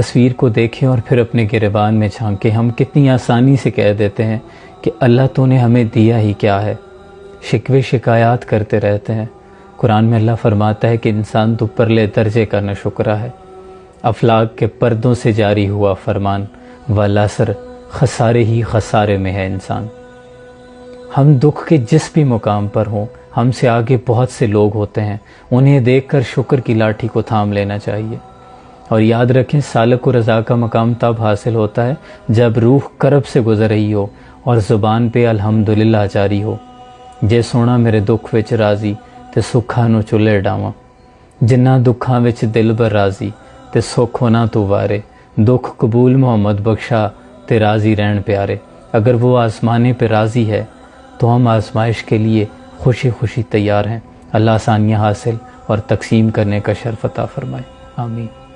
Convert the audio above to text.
تصویر کو دیکھیں اور پھر اپنے گریبان میں جھانکیں۔ ہم کتنی آسانی سے کہہ دیتے ہیں کہ اللہ تو نے ہمیں دیا ہی کیا ہے، شکوے شکایات کرتے رہتے ہیں۔ قرآن میں اللہ فرماتا ہے کہ انسان تو پرلے درجے کا ناشکرا ہے۔ افلاک کے پردوں سے جاری ہوا فرمان، والعصر، خسارے ہی خسارے میں ہے انسان۔ ہم دکھ کے جس بھی مقام پر ہوں، ہم سے آگے بہت سے لوگ ہوتے ہیں، انہیں دیکھ کر شکر کی لاٹھی کو تھام لینا چاہیے۔ اور یاد رکھیں، سالک و رضا کا مقام تب حاصل ہوتا ہے جب روح کرب سے گزر رہی ہو اور زبان پہ الحمدللہ جاری ہو۔ جے سونا میرے دکھ وچ راضی تے سکھاں نو چلے ڈاواں، جنہ دکھاں وچ دل بر راضی تے سکھ ہونا تو وارے، دکھ قبول محمد بخشا تے راضی رہن پیارے۔ اگر وہ آزمانے پہ راضی ہے تو ہم آزمائش کے لیے خوشی خوشی تیار ہیں۔ اللہ آسانیاں حاصل اور تقسیم کرنے کا شرف عطا فرمائے، آمین۔